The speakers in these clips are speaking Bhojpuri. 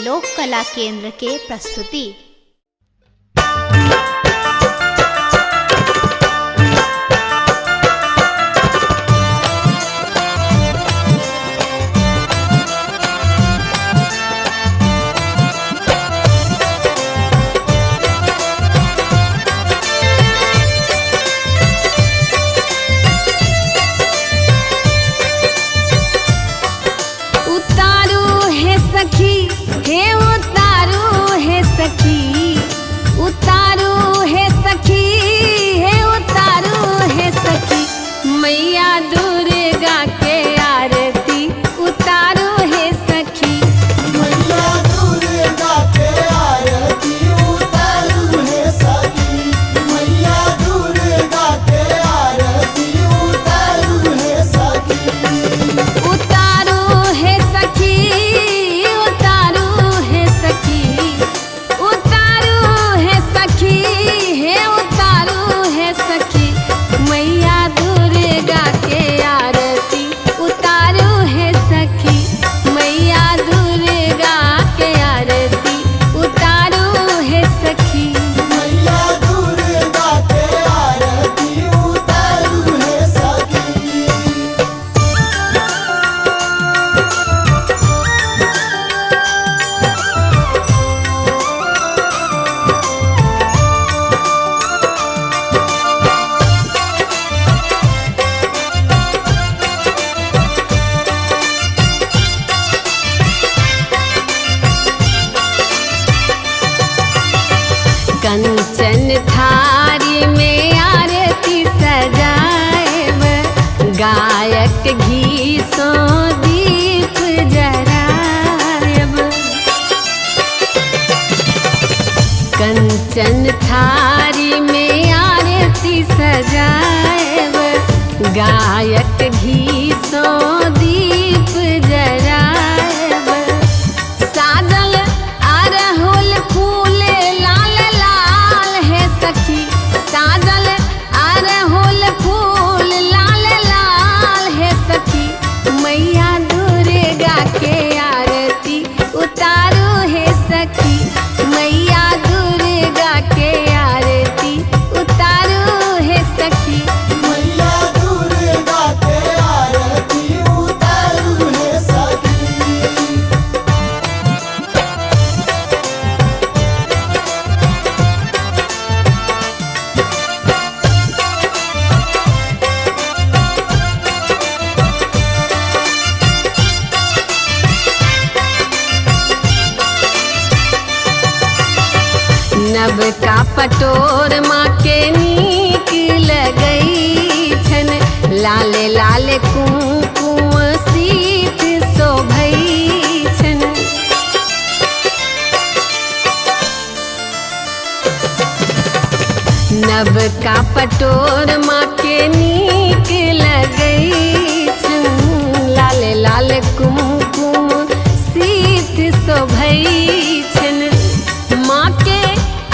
लोक कला केंद्र के प्रस्तुति। कंचन थारी में आरती सजाएब, गायक घी सो दीप जराएब। कंचन थारी में आरती सजाएब, गायक घी सो दीप जराएब। साजल अरहुल फूल सखी, साजल अरहुल फूल लाल लाल है सखी। मैया दुर्गा के आरती उतारो है सखी, मैया दुर्गा के आरती उतारो है सखी। मैया दुर्गा के आरती उतारो है सखी। नब का पटोर माँ के नीक लगई छन, लाले लाले कुमकुम सीत शोभई छन। नब का पटोर माँ के नीक लगई छन, लाले लाले कुमकुम सीत शोभई छन। माँ के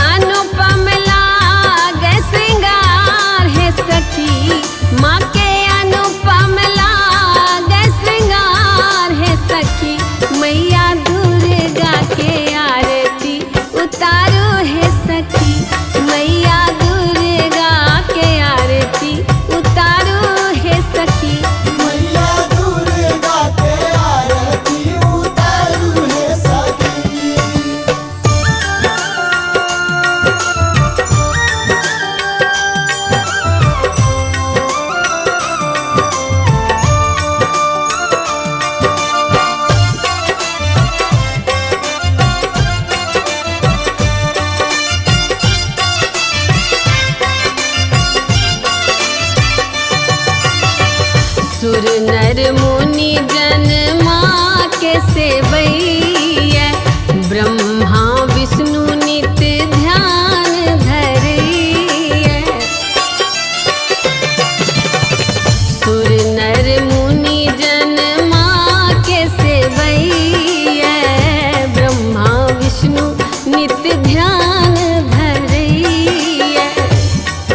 अनुपम लागे श्रृंगार है सखी, माँ के अनुपम लागे श्रृंगार है सखी। मैया दुर्गा के आरती उतारो है सखी, मैया दुर्गा के आरती उतारो है सखी। मैया दुर्गा के आरती उतारो है सखी। सुर नर मुनि जन माँ के सेवैया, ब्रह्मा विष्णु नित ध्यान धरैया। सुर नर मुनि जन माँ के सेवैया, ब्रह्मा विष्णु नित ध्यान धरैया।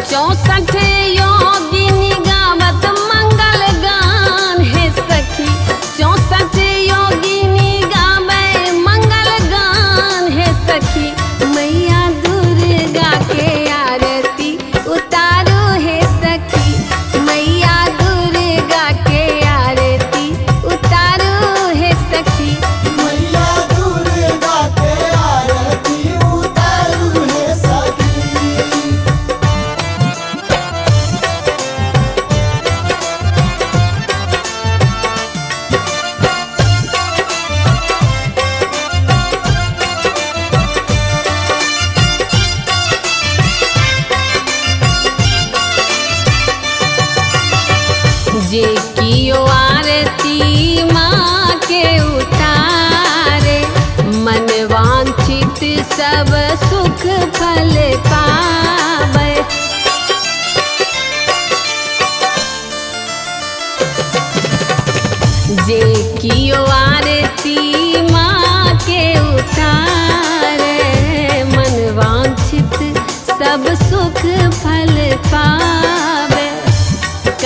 64 योगिनी गावत मंगल गान है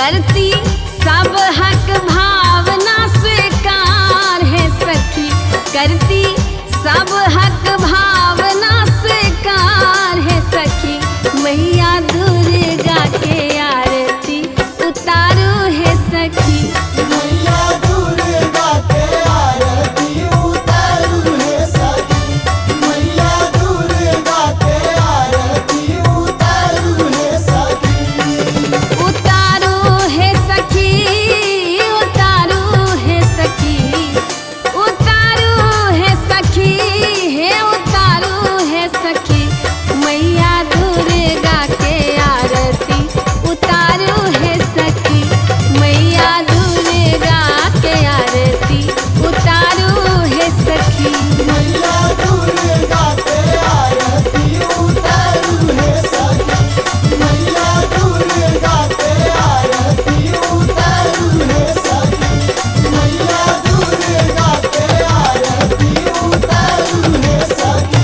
करती सब हक भावना स्वीकार है सखी, करती सब हक भावना स्वीकार है सखी। मैया दुर्गा के आरती उतारू है सखी, मैया दुर्गा के आरती उतारू है सखी, मैया दुर्गा के आरती उतारू है सखी। उतारू है सखी, उतारू है सखी, उतारू है सखी, है उतारू है सखी। मैया दुर्गा के आरती उतारू है सखी, मैया दुर्गा के आरती उतारू है सखी। मैया दुर्गा के आरती उतारू है सखी, मैया दुर्गा के आरती उतारू है सखी, मैया दुर्गा के आरती उतारू है सखी।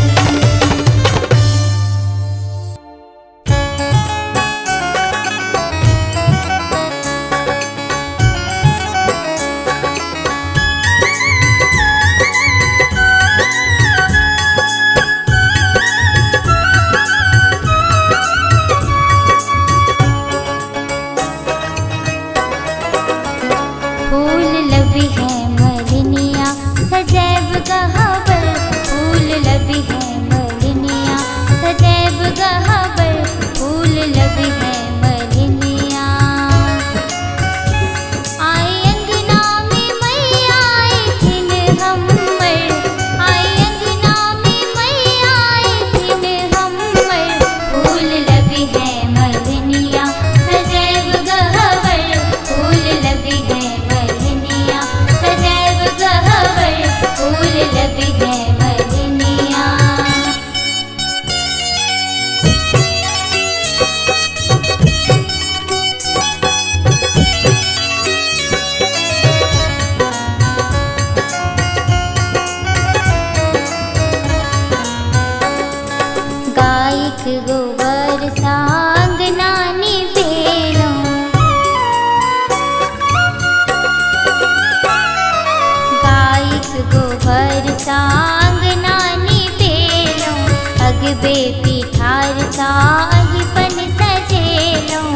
फूल लबी है मलिनिया सजैब गहाबर, फूल लबी है मलिनिया सजैब गहाबर, फूल लबी है मलिनिया। आई अंगना में मैया आई थिन हमर, आई अंगना में मैया आई थिन हमर, फूल लबी है मलिनिया सजैब गहाबर, फूल लबी है मलिनिया सजैब गहाबर, फूल लबी है मलिनिया। गायक गोबर सांग नानी बेलों, गायक गोबर सांग नानी बेलों, अगबे पीठार साही पन सजेलों।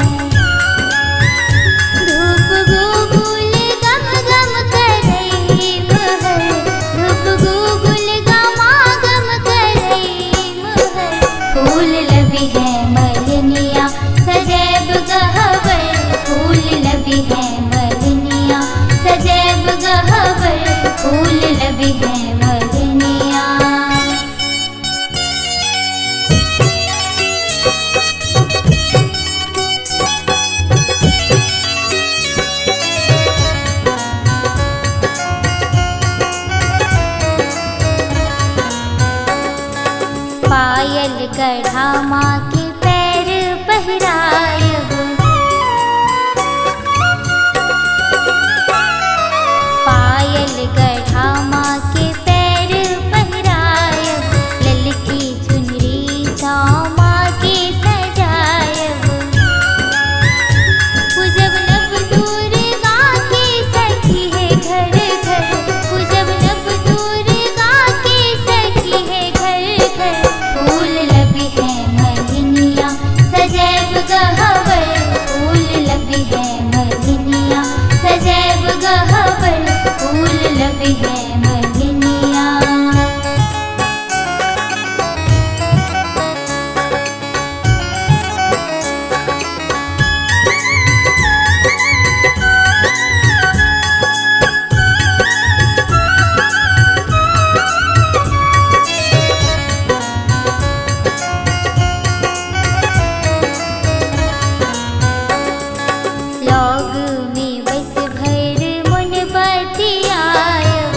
धूप गुगुल गम गम करई महर, धूप गुगुल गमा गम करई महर, फूल लबी है मलिनिया सजैब गहाबर, फूल लबी है मलिनिया सजैब गहाबर, फूल लबी है मलिनिया। पायल गढ़ा माँ के पैर पहरायब, पायल गढ़ा माँ के पैर पहरायब, ललकी चुनरी सा माँ के सजायब। पूजब नव दुर्गा के सखी है घर घर, पूजब नव दुर्गा के सखी है घर घर, फूल लबी है मलिनिया सजैब गहाबर, फूल लबी है मलिनिया सजैब गहाबर, फूल लबी है मलिनिया। लौग में बस भर मुन बतियायब,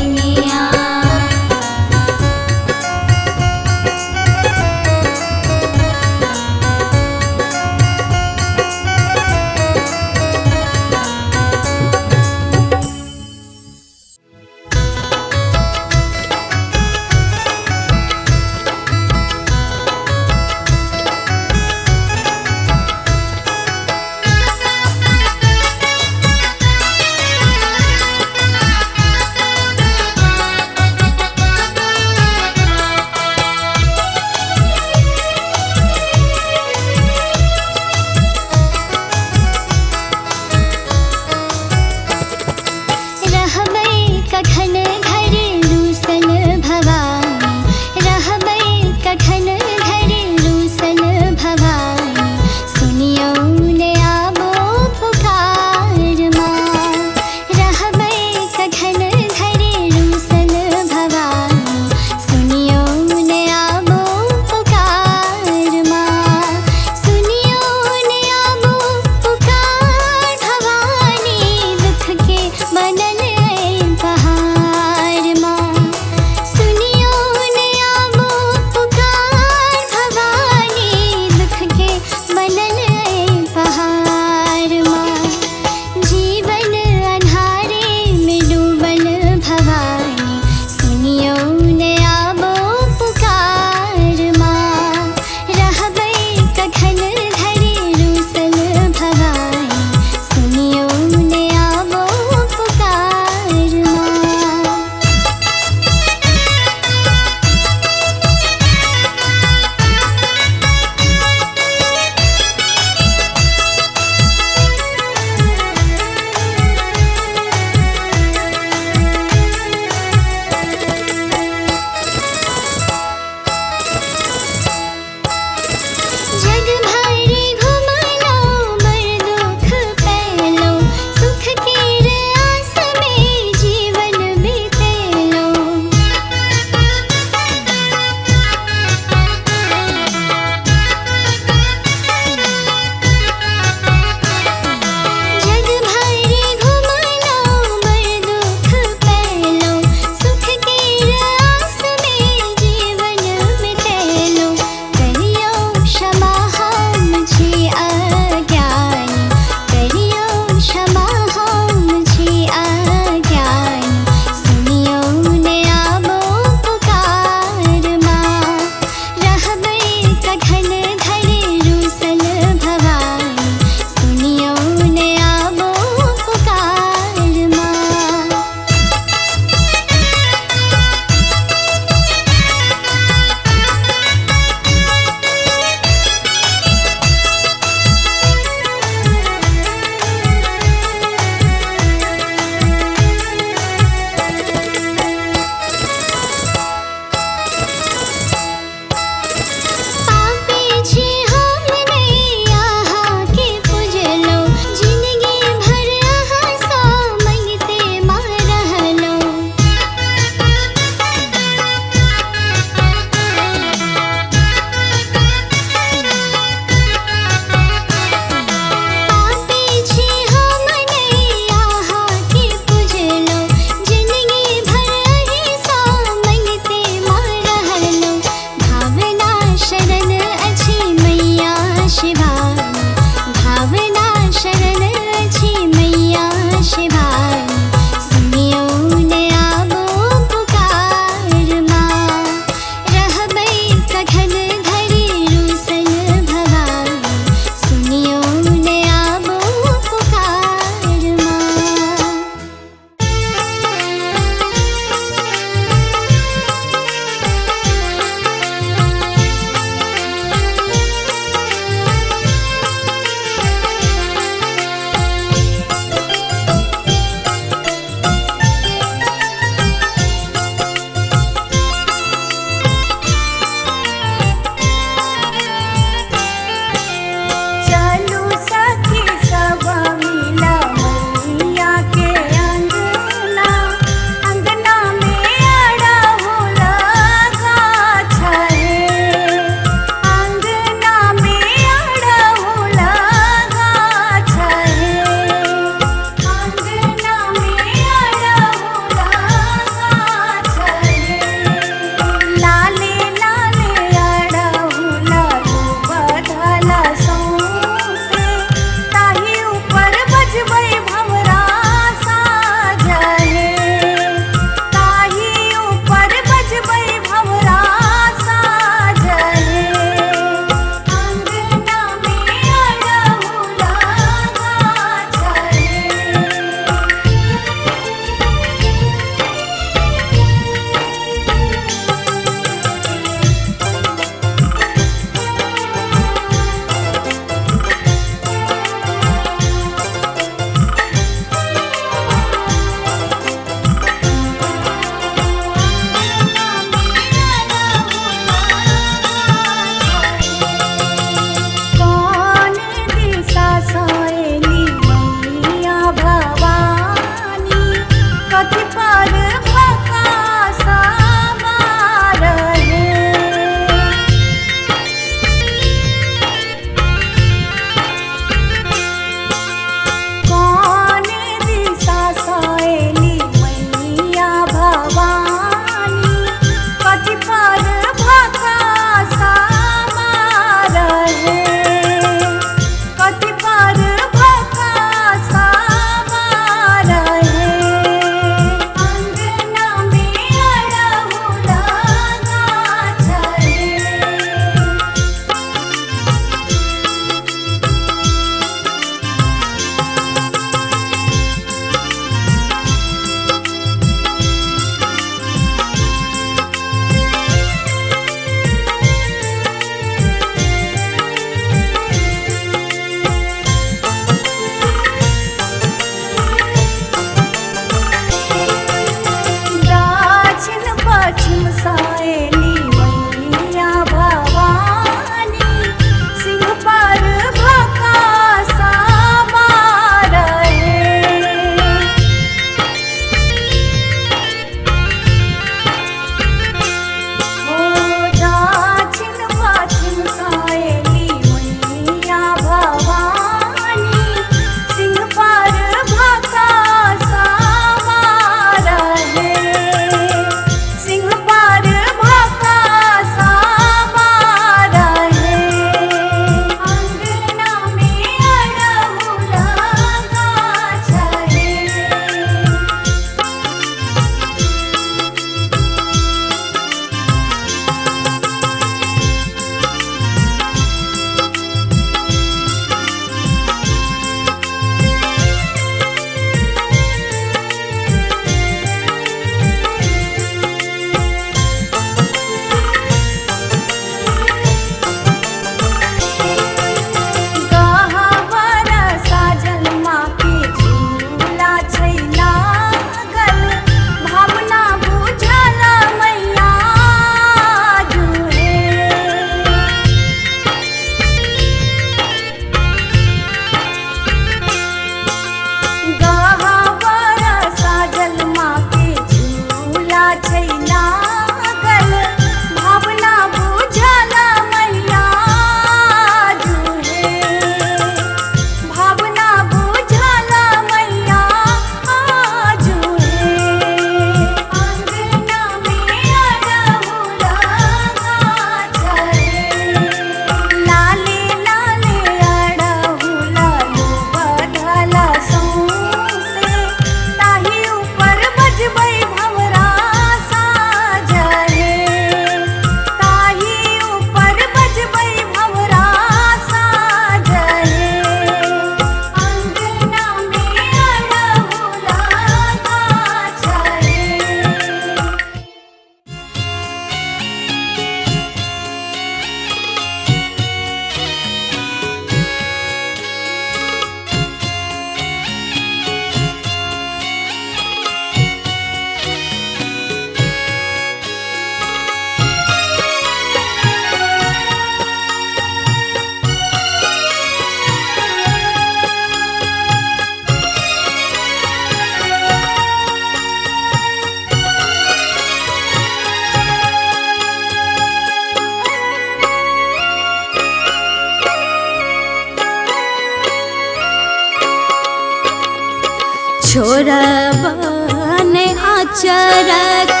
छोरबन आचरक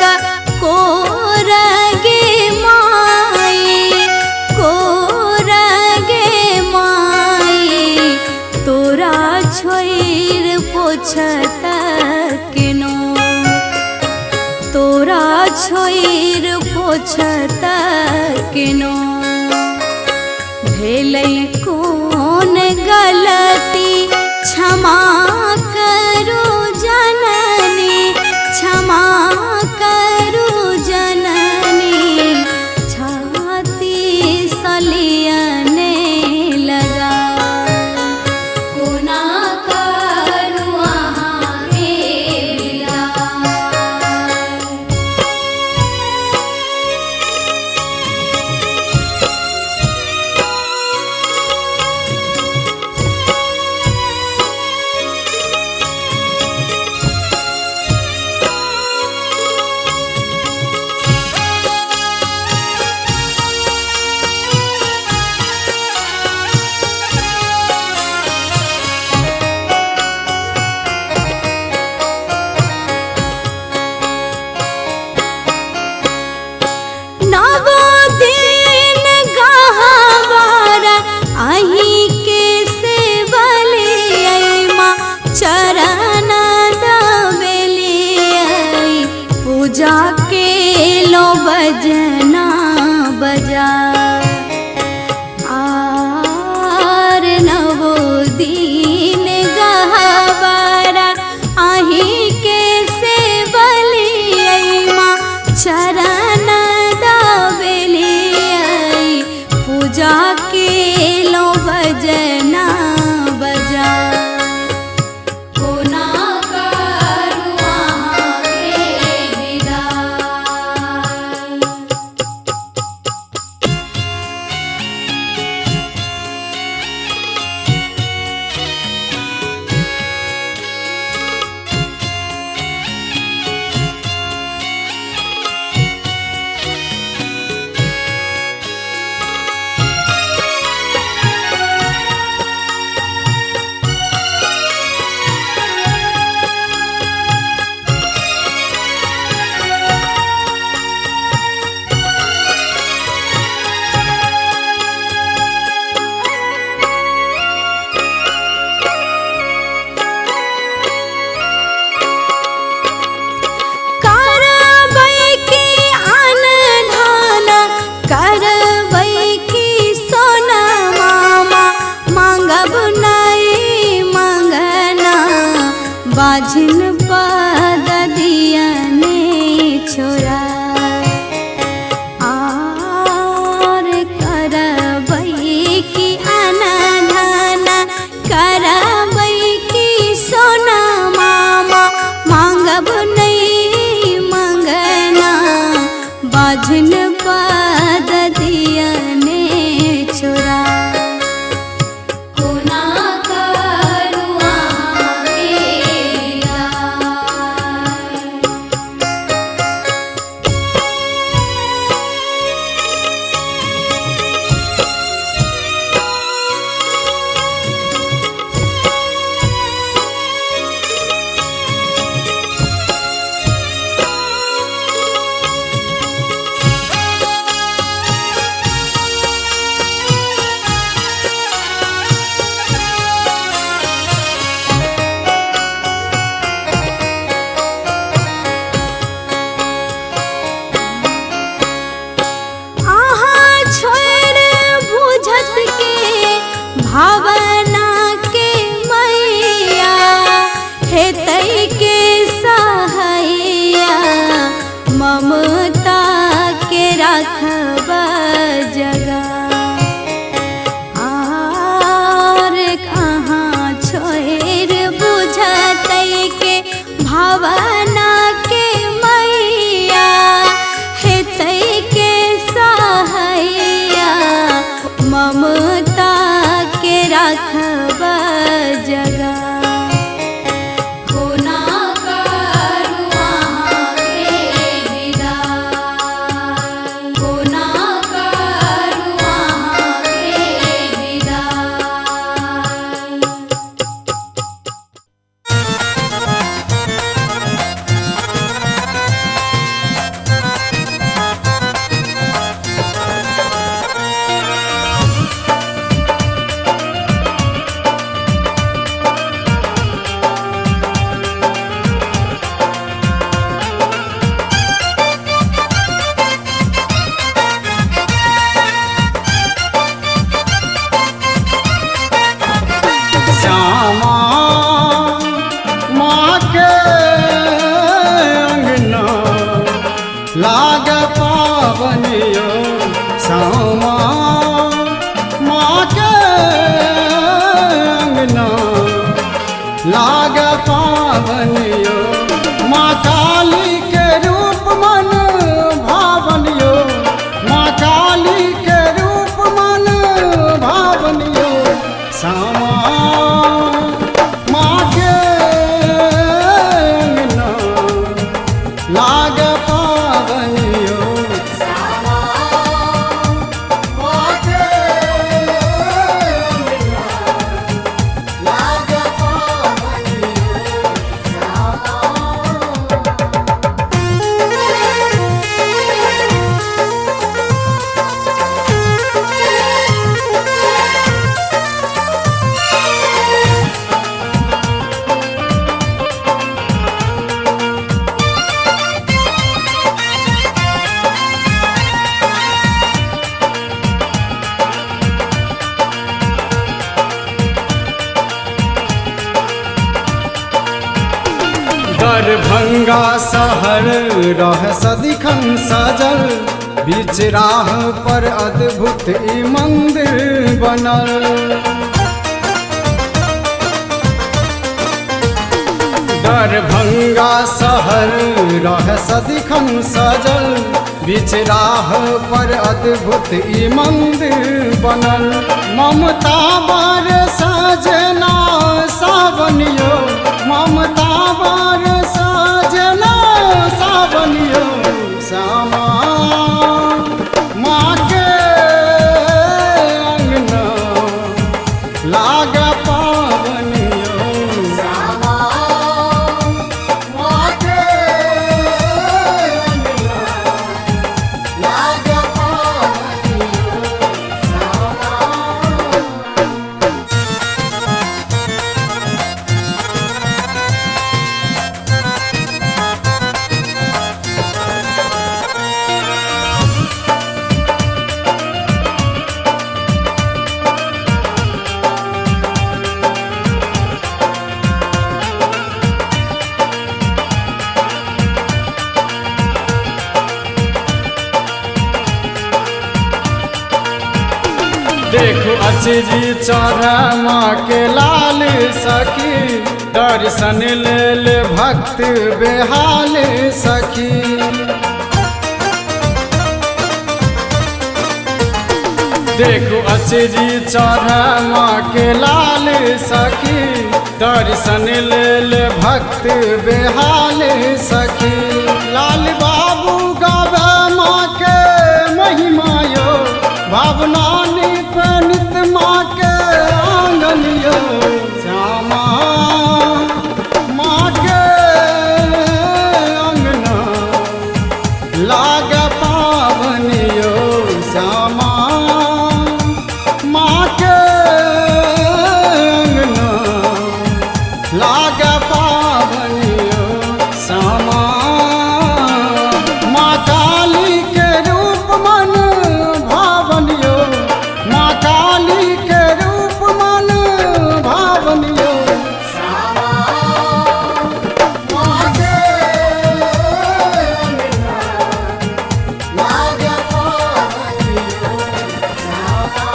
कोरगे माई, कोरगे माई, तोरा छोइर पोछत किनो, तोरा छोइर पोछत किनो। भेलै कोन गलती क्षमा करू जननी, क्षमा करू जननी, छाती सलियने लगा। कोना करू अहाँ के विदा। बजना बजा आर नवो दिन गहवारा आही के से बलिया चरण दाबेलिया पूजा के लो बजना बजा। बाझिन पद दियने छोरा आर करबै की अनधन करबै की सोना मामा मांगब नहीं मंगना बाझिन पद दियने छोरा। भावना के मैया हेतै के सहैया ममता के राखब जगा आर कहाँ छोड़ बुझतै के भावना के मैया हेतै के सहैया ममता के राखब जगा। कोना करू अहाँ के विदा, कोना करू अहाँ के विदा। दरभंगा शहर रह सदिखन सजल, बीच राह पर अद्भुत ई मंदिर बनल। दरभंगा शहर रह सदिखन सजल, बीच राह पर अद्भुत ई मंदिर बनल। ममता बर सजना सावनियो, ममता बर सजना सावनियो, श्यामा माँ के अंगना लाग पावनियो, श्यामा माँ के अंगना लाग पावनियो, श्यामा। देखो अचजी चढ़ माँ के लाल सखी, दर्शन ले ले भक्त बेहाल सखी। देखो अचजी चढ़ माँ के लाल सखी, दर्शन ले ले भक्त बेहाल सखी। लाल बाबू गावे माँ के महिमा यो, भावना नित माँ के आंगनियो, श्यामा माँ के अंगना लाग पावनियो, श्यामा माँ के अंगना लाग पावनियो, श्यामा। माँ काली के रूप मन भावनियो, माँ काली के रूप मन भावनियो, श्यामा माँ के अंगना लाग पावनियो, श्यामा।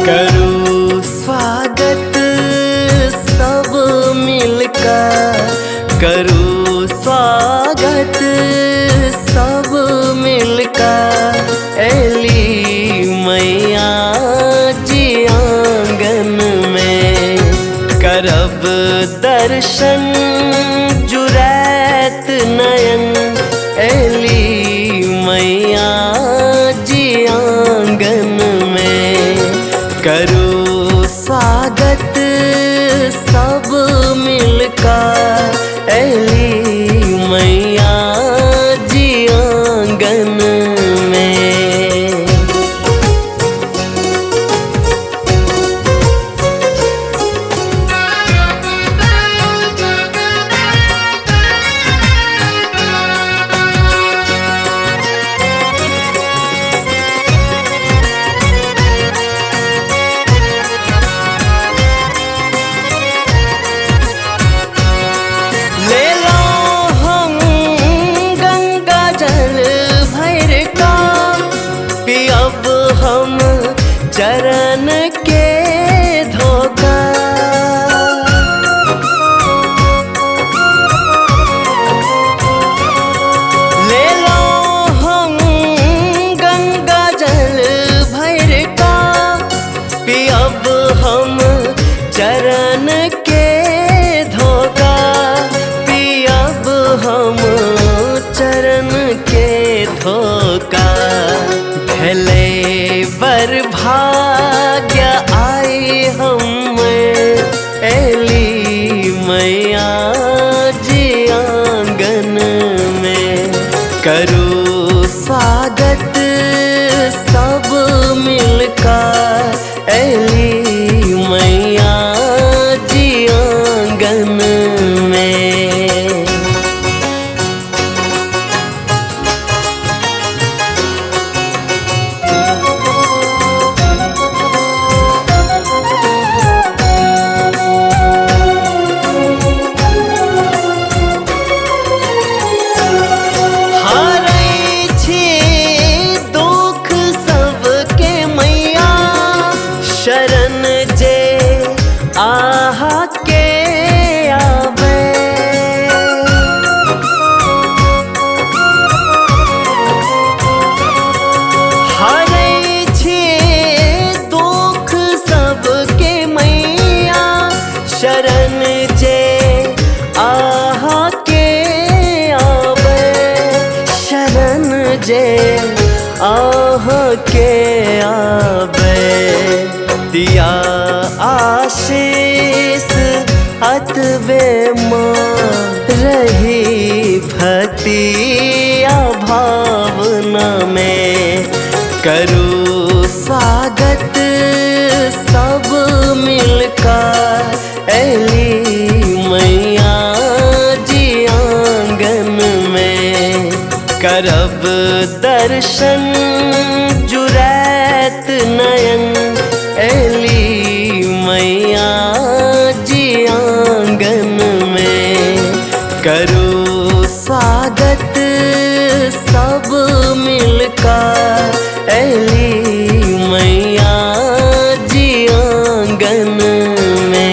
करो स्वागत सब मिलकर, करो स्वागत सब मिलकर, एली मैया जी आंगन में करब दर्शन जुरैत नयन, एली मैया जी आंगन में करो स्वागत सब मिलकर, एली मैया जी आंगन में। ले लो हम गंगा जल भर का, पियब हम चरण के धोखा। ले लो हम गंगा जल भर का, पियब हम चरण के धोखा, पियब हम चरण के धोखा। भले बर भाग्य आए हम, एली मैया जी आंगन में करो स्वागत सब मिलकर, एली मैया आह के आबे दिया आशीष अतबे माँ रही भतिया भावना में करूँ स्वागत सब मिलकर ऐली मैया जी आंगन में करब दर्शन जुरैत नयन ऐली मैया जी आंगन में करो स्वागत सब मिलकर ऐली मैया जी आंगन में।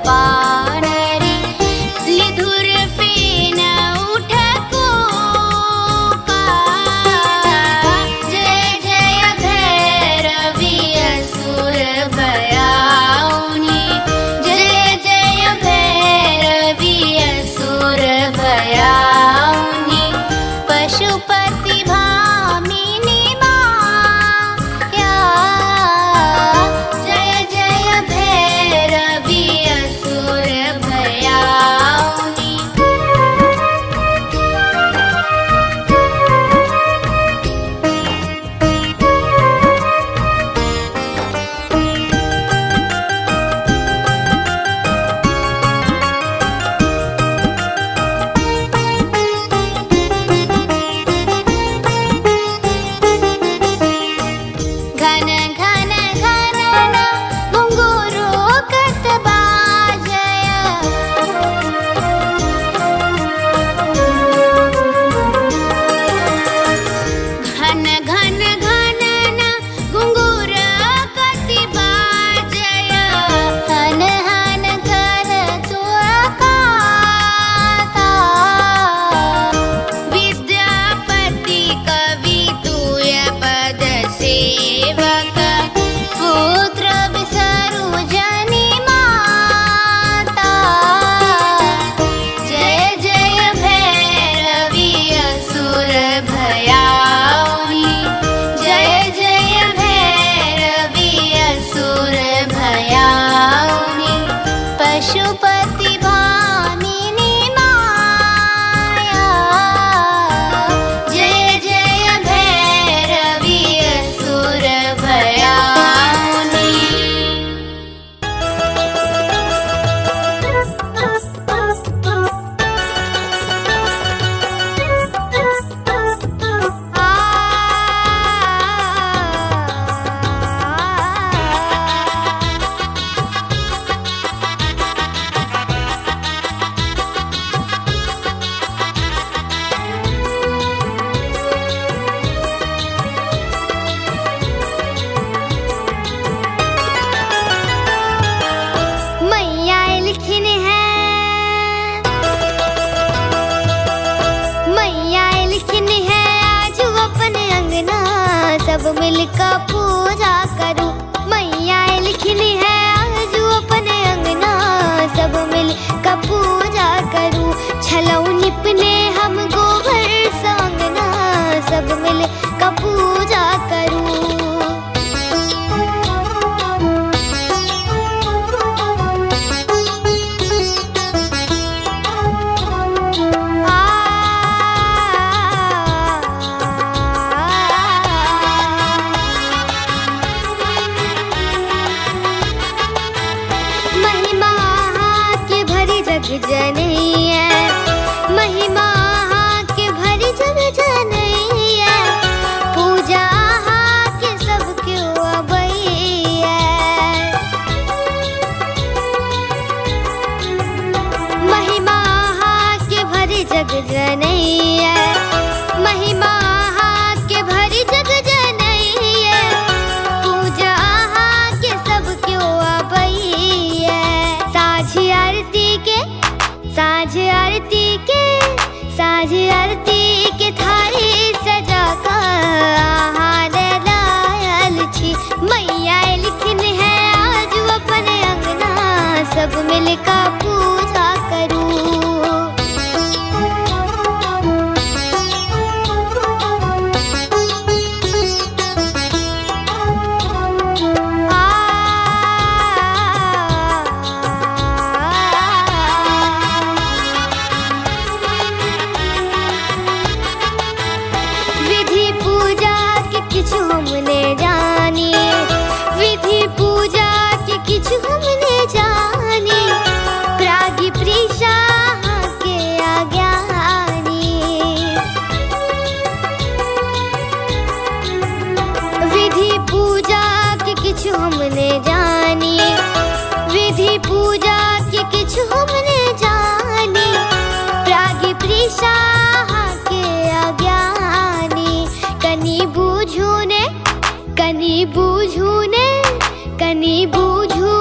पाणरी लिधुर फेन उठको का जय जय भैरवी असुर भयाउनी जय जय भैरवी असुर भयाउनी पशुपति भामिनी माया जय जय भैरवी असुर भयाउनी घन घन घनन घुंघरू कत बाजय घन घन घनन घुंघूर कति बाजय हन हन कर तुअकाता विद्यापति कवि तुय पद सेवक पुत्र विसरु जनि माता जय जय भैरवी असुर भयाउनी जय जय भैरवी असुर भयाउनी पशुपति भामिनी माया जय जय भैरवी असुर भयाउनी मैया लिखिन है मैया लिखिन है आज अपन अंगना सब मिलकर पूजा करूं मैया लिखिन है आज अपन अंगना सब मिलकर पूजा करूं छलौ निपने हम गोबर संगना सब मिलकर पूजा करूं महिमा के भरी जग जनैया महिमा के भरी जग जनैया पूजा के सब क्यों अबैया महिमा के भरी जग जनैया महिमा के भरी जग जनैया पूजा के सब क्यों अबैया साझी आरती के साझ आरती के साझ आरती के थारी सजा कर आहार लायल छी मैया लिखिन है आज अपन अंगना सब मिलकर पूजा करूं विधि पूजा के किछु हमने जानी विधि पूजा के किछु हमने जानी प्रागी प्रीषा के आज्ञानी विधि पूजा के किछु हमने जानी विधि पूजा के किछु हमने जानी प्रागी प्रीषा के आज्ञानी कनी बूझू ने कनी बूझू